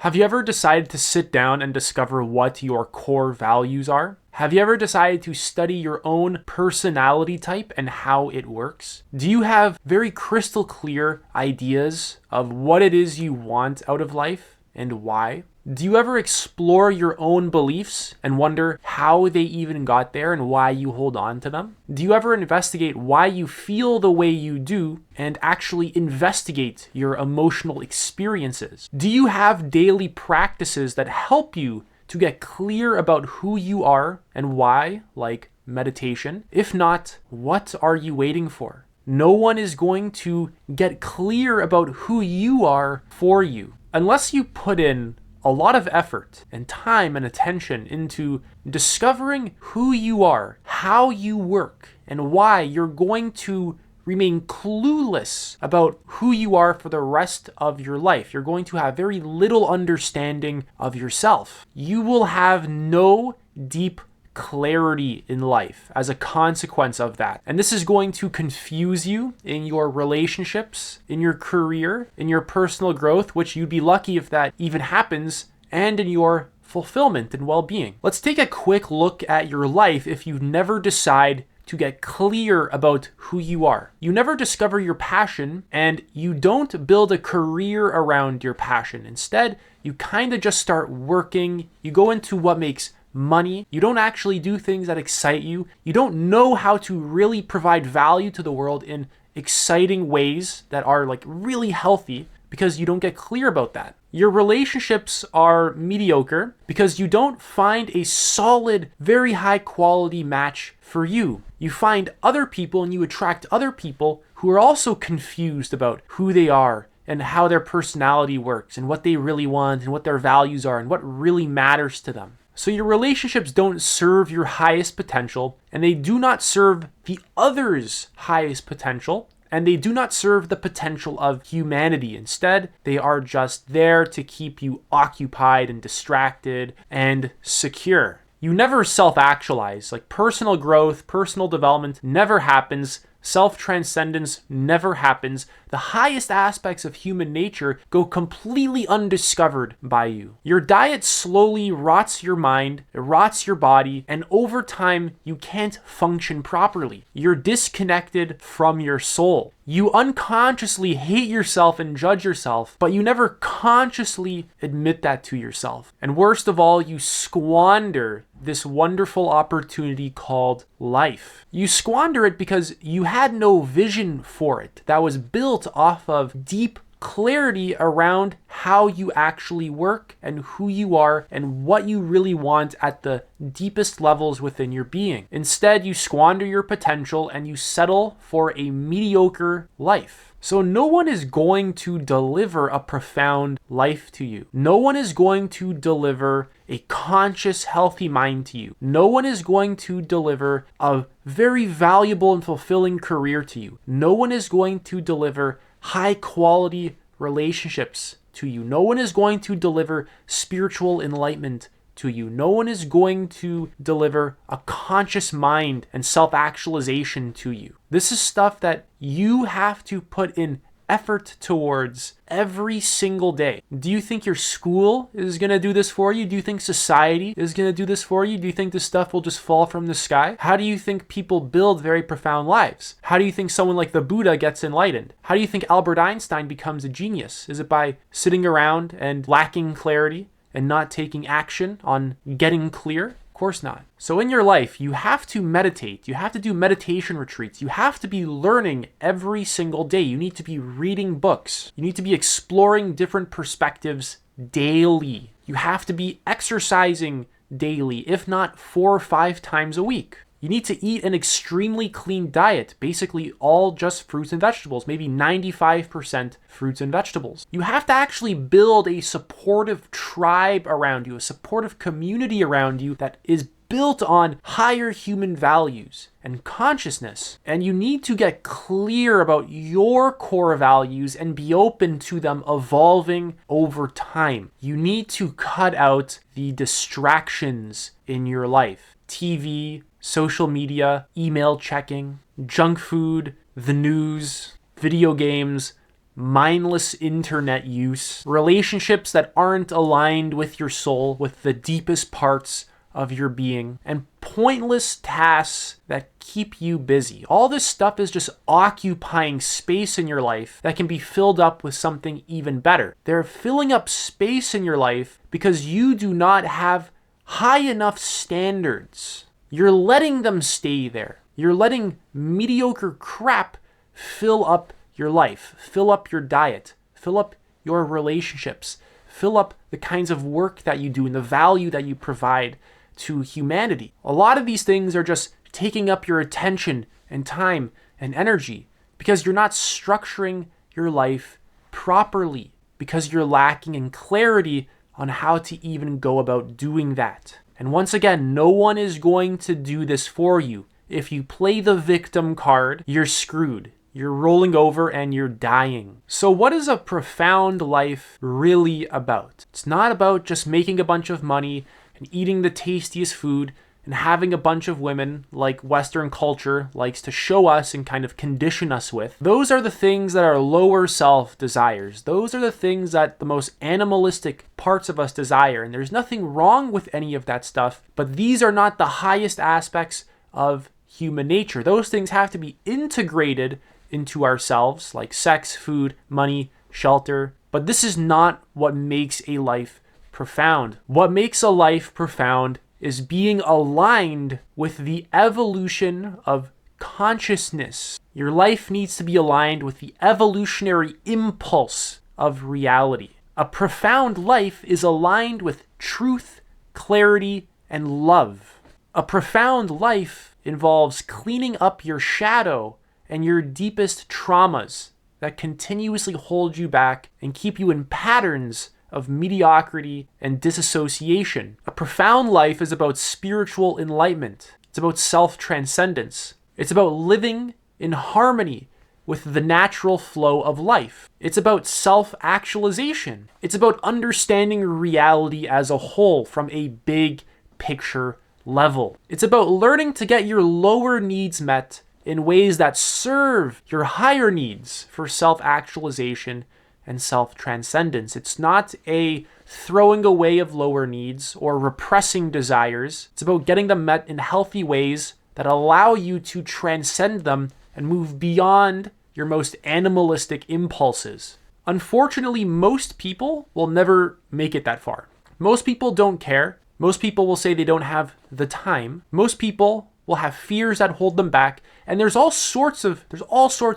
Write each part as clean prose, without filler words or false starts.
Have you ever decided to sit down and discover what your core values are? Have you ever decided to study your own personality type and how it works? Do you have very crystal clear ideas of what it is you want out of life and why? Do you ever explore your own beliefs and wonder how they even got there and why you hold on to them? Do you ever investigate why you feel the way you do and actually investigate your emotional experiences? Do you have daily practices that help you to get clear about who you are and why, like meditation? If not, what are you waiting for? No one is going to get clear about who you are for you unless you put in a lot of effort and time and attention into discovering who you are, how you work, and why you're going to remain clueless about who you are for the rest of your life. You're going to have very little understanding of yourself. You will have no deep clarity in life as a consequence of that. And this is going to confuse you in your relationships, in your career, in your personal growth, which you'd be lucky if that even happens, and in your fulfillment and well-being. Let's take a quick look at your life if you never decide to get clear about who you are. You never discover your passion, and you don't build a career around your passion. Instead, you kind of just start working. You go into what makes money. You don't actually do things that excite you. You don't know how to really provide value to the world in exciting ways that are like really healthy because you don't get clear about that. Your relationships are mediocre because you don't find a solid, very high quality match for you. You find other people and you attract other people who are also confused about who they are and how their personality works and what they really want and what their values are and what really matters to them. So your relationships don't serve your highest potential, and they do not serve the other's highest potential, and they do not serve the potential of humanity. Instead, they are just there to keep you occupied and distracted and secure. You never self-actualize. Like personal growth, personal development never happens. Self-transcendence never happens. The highest aspects of human nature go completely undiscovered by you. Your diet slowly rots your mind, it rots your body, and over time, you can't function properly. You're disconnected from your soul. You unconsciously hate yourself and judge yourself, but you never consciously admit that to yourself. And worst of all, you squander this wonderful opportunity called life. You squander it because you had no vision for it that was built off of deep clarity around how you actually work and who you are and what you really want at the deepest levels within your being. Instead, you squander your potential and you settle for a mediocre life. So no one is going to deliver a profound life to you. No one is going to deliver a conscious, healthy mind to you. No one is going to deliver a very valuable and fulfilling career to you. No one is going to deliver high quality relationships to you. No one is going to deliver spiritual enlightenment to you. No one is going to deliver a conscious mind and self-actualization to you. This is stuff that you have to put in effort towards every single day. Do you think your school is going to do this for you? Do you think society is going to do this for you? Do you think this stuff will just fall from the sky? How do you think people build very profound lives? How do you think someone like the Buddha gets enlightened? How do you think Albert Einstein becomes a genius? Is it by sitting around and lacking clarity and not taking action on getting clear? Of course not. So in your life, you have to meditate. You have to do meditation retreats. You have to be learning every single day. You need to be reading books. You need to be exploring different perspectives daily. You have to be exercising daily, if not 4 or 5 times a week. You need to eat an extremely clean diet, basically all just fruits and vegetables, maybe 95% fruits and vegetables. You have to actually build a supportive tribe around you, a supportive community around you that is built on higher human values and consciousness. And you need to get clear about your core values and be open to them evolving over time. You need to cut out the distractions in your life. TV, social media, email checking, junk food, the news, video games, mindless internet use, relationships that aren't aligned with your soul, with the deepest parts of your being, and pointless tasks that keep you busy. All this stuff is just occupying space in your life that can be filled up with something even better. They're filling up space in your life because you do not have high enough standards. You're letting them stay there. You're letting mediocre crap fill up your life, fill up your diet, fill up your relationships, fill up the kinds of work that you do and the value that you provide to humanity. A lot of these things are just taking up your attention and time and energy because you're not structuring your life properly, because you're lacking in clarity on how to even go about doing that. And once again, no one is going to do this for you. If you play the victim card, you're screwed. You're rolling over and you're dying. So what is a profound life really about? It's not about just making a bunch of money and eating the tastiest food and having a bunch of women like Western culture likes to show us and kind of condition us with. Those are the things that our lower self desires. Those are the things that the most animalistic parts of us desire. And there's nothing wrong with any of that stuff, but these are not the highest aspects of human nature. Those things have to be integrated into ourselves, like sex, food, money, shelter. But this is not what makes a life profound. What makes a life profound is being aligned with the evolution of consciousness. Your life needs to be aligned with the evolutionary impulse of reality. A profound life is aligned with truth, clarity, and love. A profound life involves cleaning up your shadow and your deepest traumas that continuously hold you back and keep you in patterns of mediocrity and disassociation. A profound life is about spiritual enlightenment. It's about self-transcendence. It's about living in harmony with the natural flow of life. It's about self-actualization. It's about understanding reality as a whole from a big picture level. It's about learning to get your lower needs met in ways that serve your higher needs for self-actualization and self-transcendence. It's not a throwing away of lower needs or repressing desires. It's about getting them met in healthy ways that allow you to transcend them and move beyond your most animalistic impulses. Unfortunately, most people will never make it that far. Most people don't care. Most people will say they don't have the time. Most people will have fears that hold them back, and there's all sorts of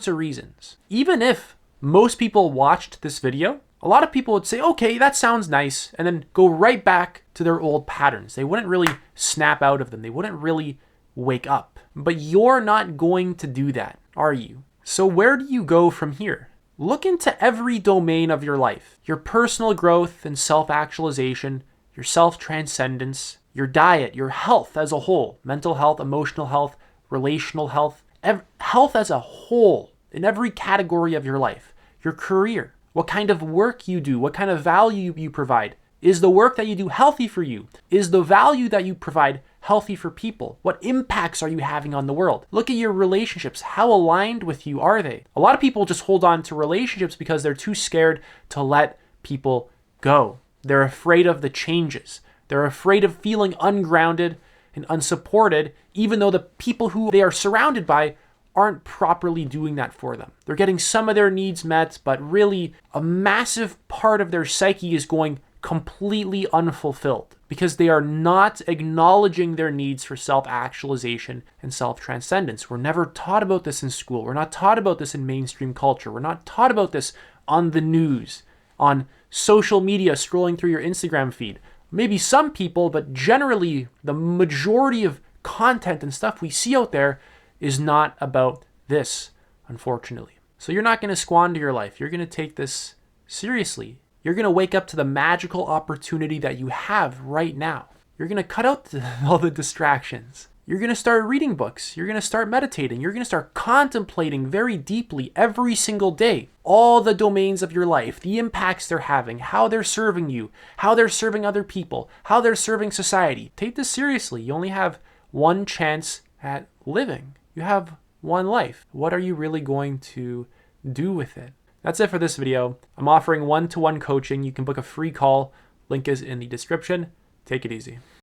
reasons. Even if most people watched this video, a lot of people would say, okay, that sounds nice, and then go right back to their old patterns. They wouldn't really snap out of them. They wouldn't really wake up. But you're not going to do that, are you? So where do you go from here? Look into every domain of your life. Your personal growth and self-actualization, your self-transcendence, your diet, your health as a whole, mental health, emotional health, relational health, health as a whole in every category of your life, your career, what kind of work you do, what kind of value you provide. Is the work that you do healthy for you? Is the value that you provide healthy for people? What impacts are you having on the world? Look at your relationships. How aligned with you are they? A lot of people just hold on to relationships because they're too scared to let people go. They're afraid of the changes. They're afraid of feeling ungrounded and unsupported, even though the people who they are surrounded by aren't properly doing that for them. They're getting some of their needs met, but really a massive part of their psyche is going completely unfulfilled because they are not acknowledging their needs for self-actualization and self-transcendence. We're never taught about this in school. We're not taught about this in mainstream culture. We're not taught about this on the news, on social media, scrolling through your Instagram feed. Maybe some people, but generally the majority of content and stuff we see out there is not about this, unfortunately. So you're not going to squander your life. You're going to take this seriously. You're going to wake up to the magical opportunity that you have right now. You're going to cut out all the distractions. You're going to start reading books. You're going to start meditating. You're going to start contemplating very deeply every single day all the domains of your life, the impacts they're having, how they're serving you, how they're serving other people, how they're serving society. Take this seriously. You only have one chance at living. You have one life. What are you really going to do with it? That's it for this video. I'm offering one-to-one coaching. You can book a free call. Link is in the description. Take it easy.